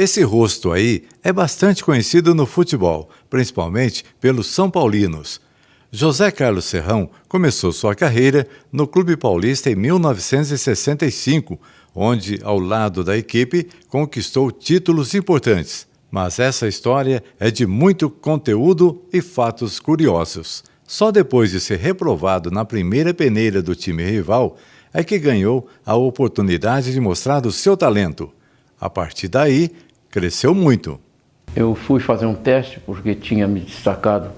Esse rosto aí é bastante conhecido no futebol, principalmente pelos São Paulinos. José Carlos Serrão começou sua carreira no Clube Paulista em 1965, onde, ao lado da equipe, conquistou títulos importantes. Mas essa história é de muito conteúdo e fatos curiosos. Só depois de ser reprovado na primeira peneira do time rival é que ganhou a oportunidade de mostrar o seu talento. A partir daí, cresceu muito. Eu fui fazer um teste porque tinha me destacado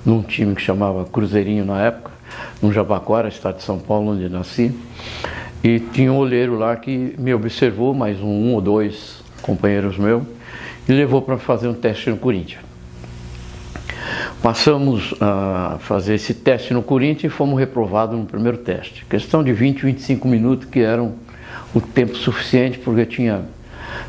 num time que chamava Cruzeirinho na época, no Jabaquara, estado de São Paulo, onde nasci. E tinha um olheiro lá que me observou, mais um ou dois companheiros meus, e levou para fazer um teste no Corinthians. Passamos a fazer esse teste no Corinthians e fomos reprovados no primeiro teste. Questão de 20, 25 minutos, que eram o tempo suficiente, porque tinha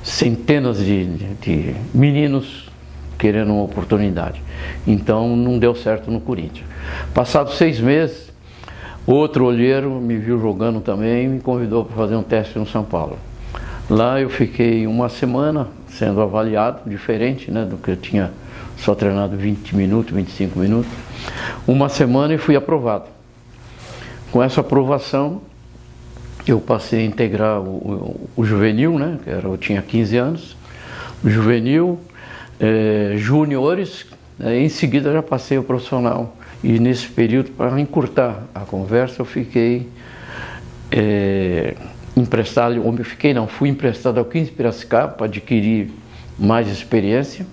centenas de meninos querendo uma oportunidade. Então não deu certo no Corinthians. Passados 6 meses, outro olheiro me viu jogando também e me convidou para fazer um teste no São Paulo. Lá eu fiquei uma semana sendo avaliado, diferente, né, do que eu tinha só treinado 20 minutos, 25 minutos. Uma semana e fui aprovado. Com essa aprovação, eu passei a integrar o juvenil, né, que eu tinha 15 anos, o juvenil, juniores, em seguida já passei ao profissional. E nesse período, para encurtar a conversa, eu fiquei fui emprestado ao 15 Piracicaba para adquirir mais experiência.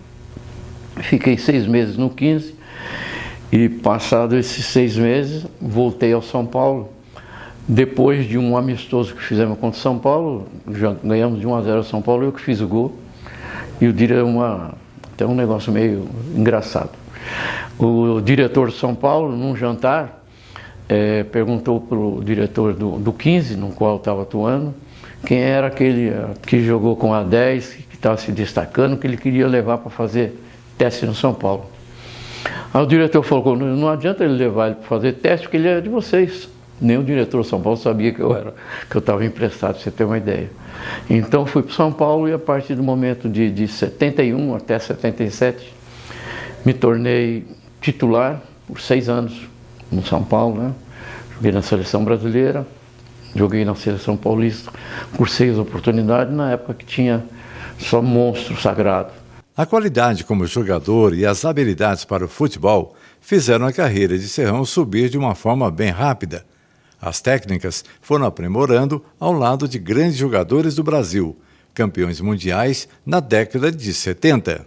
Fiquei 6 meses no 15 e, passado esses 6 meses, voltei ao São Paulo. Depois de um amistoso que fizemos contra o São Paulo, já ganhamos de 1-0 ao São Paulo, eu que fiz o gol. E o diretor, até um negócio meio engraçado. O diretor de São Paulo, num jantar, perguntou para o diretor do 15, no qual eu estava atuando, quem era aquele que jogou com a 10, que estava se destacando, que ele queria levar para fazer teste no São Paulo. Aí o diretor falou, não adianta ele levar ele para fazer teste, porque ele é de vocês. Nem o diretor de São Paulo sabia que eu estava emprestado, para você ter uma ideia. Então fui para São Paulo e a partir do momento de 71 até 77, me tornei titular por 6 anos no São Paulo, né? Joguei na seleção brasileira, joguei na seleção paulista por 6 oportunidades, na época que tinha só monstro sagrado. A qualidade como jogador e as habilidades para o futebol fizeram a carreira de Serrão subir de uma forma bem rápida. As técnicas foram aprimorando ao lado de grandes jogadores do Brasil, campeões mundiais na década de 70.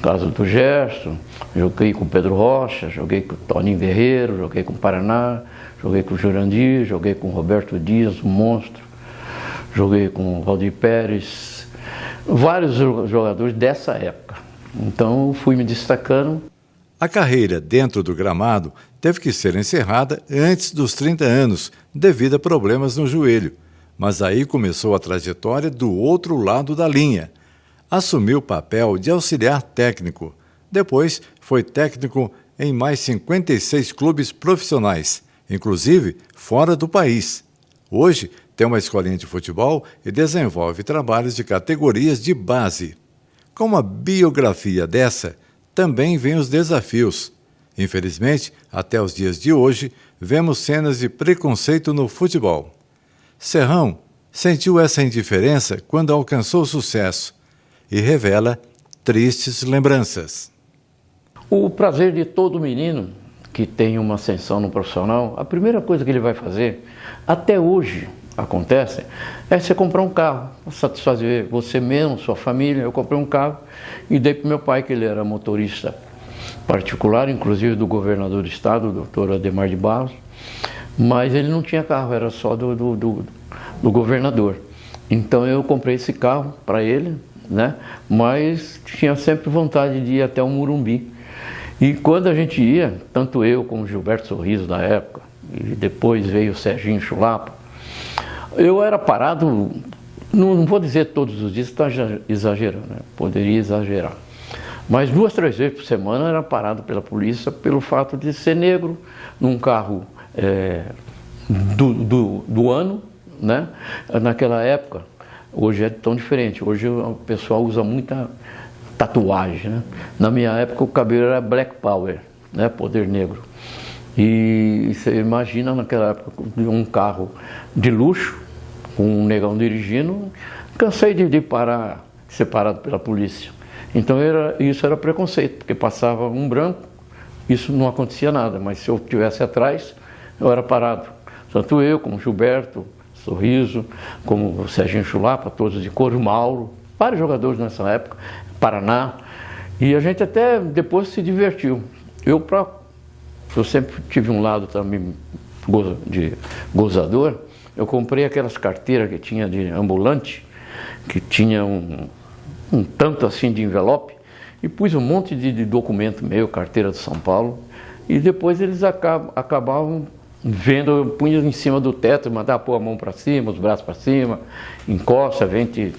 Caso do Gerson, joguei com o Pedro Rocha, joguei com o Toninho Guerreiro, joguei com o Paraná, joguei com o Jurandir, joguei com o Roberto Dias, o monstro, joguei com o Valdir Pérez, vários jogadores dessa época. Então fui me destacando. A carreira dentro do gramado teve que ser encerrada antes dos 30 anos, devido a problemas no joelho. Mas aí começou a trajetória do outro lado da linha. Assumiu o papel de auxiliar técnico. Depois foi técnico em mais 56 clubes profissionais, inclusive fora do país. Hoje tem uma escolinha de futebol e desenvolve trabalhos de categorias de base. Com uma biografia dessa, também vêm os desafios. Infelizmente, até os dias de hoje, vemos cenas de preconceito no futebol. Serrão sentiu essa indiferença quando alcançou sucesso e revela tristes lembranças. O prazer de todo menino que tem uma ascensão no profissional, a primeira coisa que ele vai fazer, até hoje acontece, é você comprar um carro, satisfazer você mesmo, sua família. Eu comprei um carro e dei para meu pai, que ele era motorista particular, inclusive do governador do estado, o doutor Ademar de Barros, mas ele não tinha carro, era só do governador. Então eu comprei esse carro para ele, né? Mas tinha sempre vontade de ir até o Morumbi. E quando a gente ia, tanto eu como o Gilberto Sorriso da época, e depois veio o Serginho Chulapa, eu era parado, não vou dizer todos os dias, está exagerando, né? Poderia exagerar. Mas 2, 3 vezes por semana era parado pela polícia pelo fato de ser negro, num carro do ano, né? Naquela época, Hoje é tão diferente. Hoje o pessoal usa muita tatuagem, né? Na minha época o cabelo era Black Power, né? Poder negro. E você imagina naquela época um carro de luxo, com um negão dirigindo, cansei de parar, separado pela polícia. Então isso era preconceito, porque passava um branco, isso não acontecia nada, mas se eu estivesse atrás, eu era parado. Tanto eu, como Gilberto, Sorriso, como o Serginho Chulapa, todos de cor, Mauro, vários jogadores nessa época, Paraná, e a gente até depois se divertiu. Eu sempre tive um lado também de gozador, eu comprei aquelas carteiras que tinha de ambulante, que tinha um tanto assim de envelope, e pus um monte de documento meu, carteira de São Paulo, e depois eles acabavam vendo, eu punha em cima do teto, mandava pôr a mão para cima, os braços para cima, encosta, vem te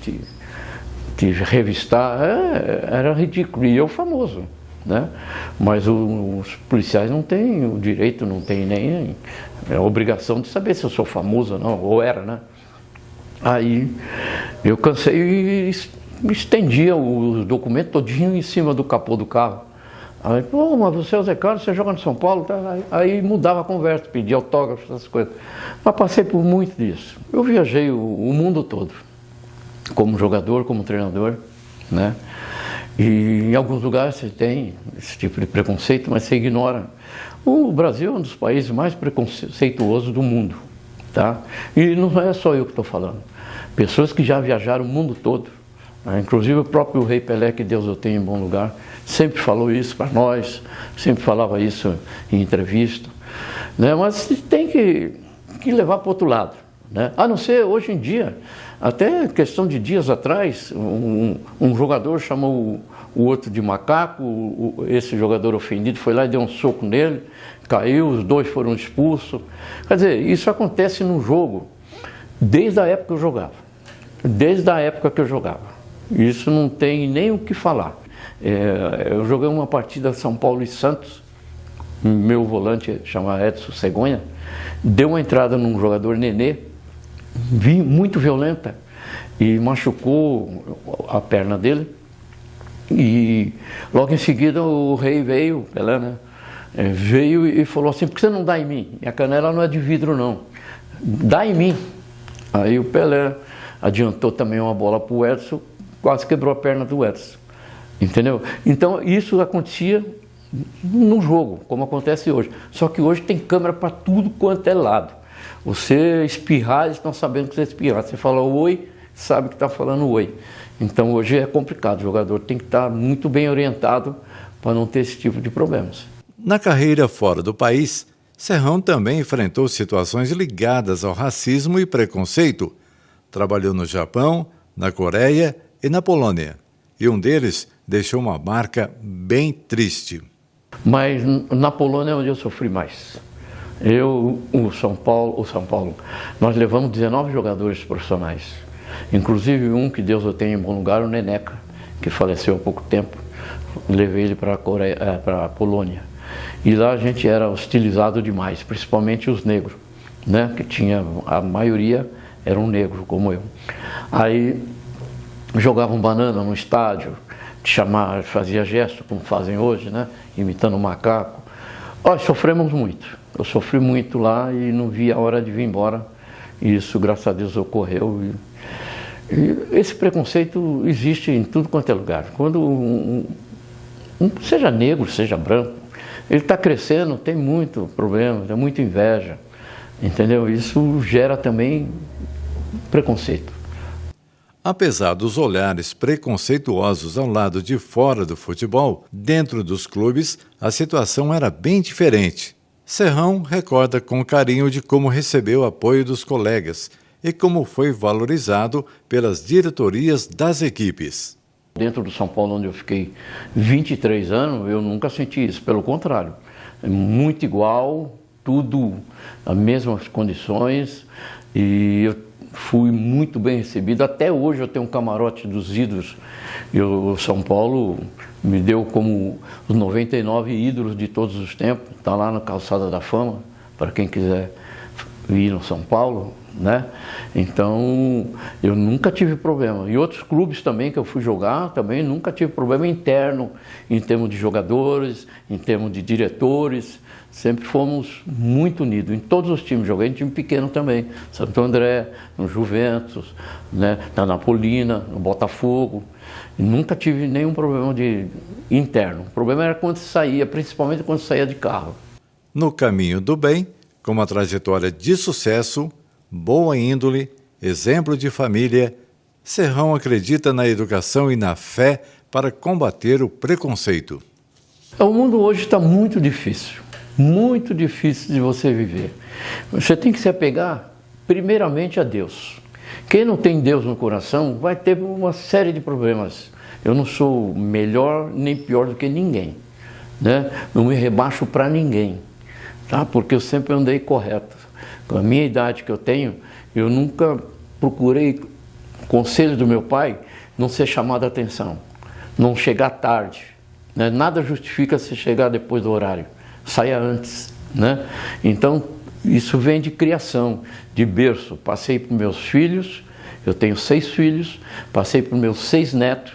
revistar, era ridículo, e eu famoso, né? Mas os policiais não têm o direito, não têm nem a obrigação de saber se eu sou famoso ou não, ou era, né? Aí eu cansei e estendia os documentos todinho em cima do capô do carro. Aí, pô, mas você é o Zé Carlos, você joga no São Paulo, tá? Aí mudava a conversa, pedia autógrafo, essas coisas. Mas passei por muito disso. Eu viajei o mundo todo, como jogador, como treinador, né? E em alguns lugares você tem esse tipo de preconceito, mas você ignora. O Brasil é um dos países mais preconceituosos do mundo, tá? E não é só eu que estou falando. Pessoas que já viajaram o mundo todo, né? Inclusive o próprio Rei Pelé, que Deus o tenha em bom lugar, sempre falou isso para nós, sempre falava isso em entrevista, né? Mas tem que levar para o outro lado, né? A não ser hoje em dia, até questão de dias atrás, um jogador chamou o outro de macaco, esse jogador ofendido foi lá e deu um soco nele, caiu, os dois foram expulsos. Quer dizer, isso acontece no jogo desde a época que eu jogava. Desde a época que eu jogava. Isso não tem nem o que falar. Eu joguei uma partida São Paulo e Santos, meu volante chamado Edson Cegonha, deu uma entrada num jogador Nenê, muito violenta, e machucou a perna dele, e logo em seguida o Rei veio, Pelé, né? Veio e falou assim: por que você não dá em mim? Minha canela não é de vidro não, dá em mim. Aí o Pelé adiantou também uma bola para o Edson, quase quebrou a perna do Edson, entendeu? Então isso acontecia no jogo, como acontece hoje, só que hoje tem câmera para tudo quanto é lado. Você espirrar, eles estão sabendo que você espirrar. Você fala oi, sabe que está falando oi. Então hoje é complicado, o jogador tem que estar muito bem orientado para não ter esse tipo de problemas. Na carreira fora do país, Serrão também enfrentou situações ligadas ao racismo e preconceito. Trabalhou no Japão, na Coreia e na Polônia. E um deles deixou uma marca bem triste. Mas na Polônia é onde eu sofri mais. O São Paulo, nós levamos 19 jogadores profissionais, inclusive um que Deus o tenha em bom lugar, o Neneca, que faleceu há pouco tempo. Levei ele para a Polônia, e lá a gente era hostilizado demais, principalmente os negros, né? Que a maioria era um negro como eu. Aí jogavam banana no estádio, fazia gesto como fazem hoje, né? Imitando um macaco. Sofremos muito. Eu sofri muito lá e não vi a hora de vir embora. E isso, graças a Deus, ocorreu. E esse preconceito existe em tudo quanto é lugar. Quando seja negro, seja branco, ele está crescendo, tem muito problema, tem muita inveja, entendeu? Isso gera também preconceito. Apesar dos olhares preconceituosos ao lado de fora do futebol, dentro dos clubes, a situação era bem diferente. Serrão recorda com carinho de como recebeu o apoio dos colegas e como foi valorizado pelas diretorias das equipes. Dentro do São Paulo, onde eu fiquei 23 anos, eu nunca senti isso, pelo contrário. É muito igual, tudo as mesmas condições, e eu fui muito bem recebido. Até hoje eu tenho um camarote dos ídolos, e o São Paulo me deu como os 99 ídolos de todos os tempos, está lá na Calçada da Fama, para quem quiser ir no São Paulo, né? Então, eu nunca tive problema. E outros clubes também que eu fui jogar, também nunca tive problema interno, em termos de jogadores, em termos de diretores. Sempre fomos muito unidos. Em todos os times, joguei em time pequeno também. Santo André, no Juventus, né? Na Napolina, no Botafogo. E nunca tive nenhum problema interno. O problema era quando saía, principalmente quando saía de carro. No caminho do bem, com uma trajetória de sucesso, boa índole, exemplo de família, Serrão acredita na educação e na fé para combater o preconceito. O mundo hoje está muito difícil de você viver. Você tem que se apegar primeiramente a Deus. Quem não tem Deus no coração vai ter uma série de problemas. Eu não sou melhor nem pior do que ninguém, né? Não me rebaixo para ninguém, tá? Porque eu sempre andei correto. Com a minha idade que eu tenho, eu nunca procurei conselho do meu pai não ser chamado a atenção, não chegar tarde, né? Nada justifica se chegar depois do horário, saia antes, né? Então, isso vem de criação, de berço. Passei para os meus filhos, eu tenho 6 filhos, passei para os meus 6 netos,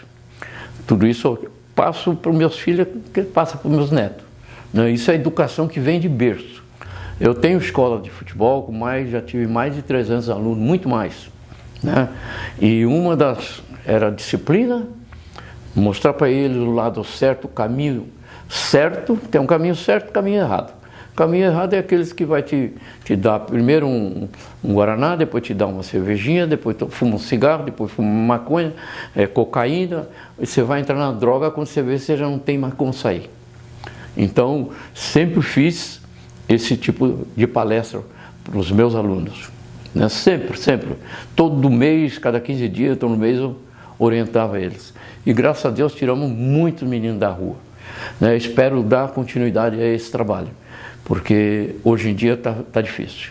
tudo isso eu passo para os meus filhos, que passa para os meus netos, né? Isso é educação que vem de berço. Eu tenho escola de futebol, já tive mais de 300 alunos, muito mais, né? E uma das era a disciplina, mostrar para eles o lado certo, o caminho certo. Tem um caminho certo e um caminho errado. O caminho errado é aqueles que vai te dar primeiro um guaraná, depois te dar uma cervejinha, depois fuma um cigarro, depois fuma maconha, cocaína, e você vai entrar na droga, quando você vê, você já não tem mais como sair. Então, sempre fiz esse tipo de palestra para os meus alunos, né? Sempre. Todo mês, cada 15 dias, todo mês eu orientava eles. E graças a Deus tiramos muitos meninos da rua, né? Espero dar continuidade a esse trabalho, porque hoje em dia tá difícil.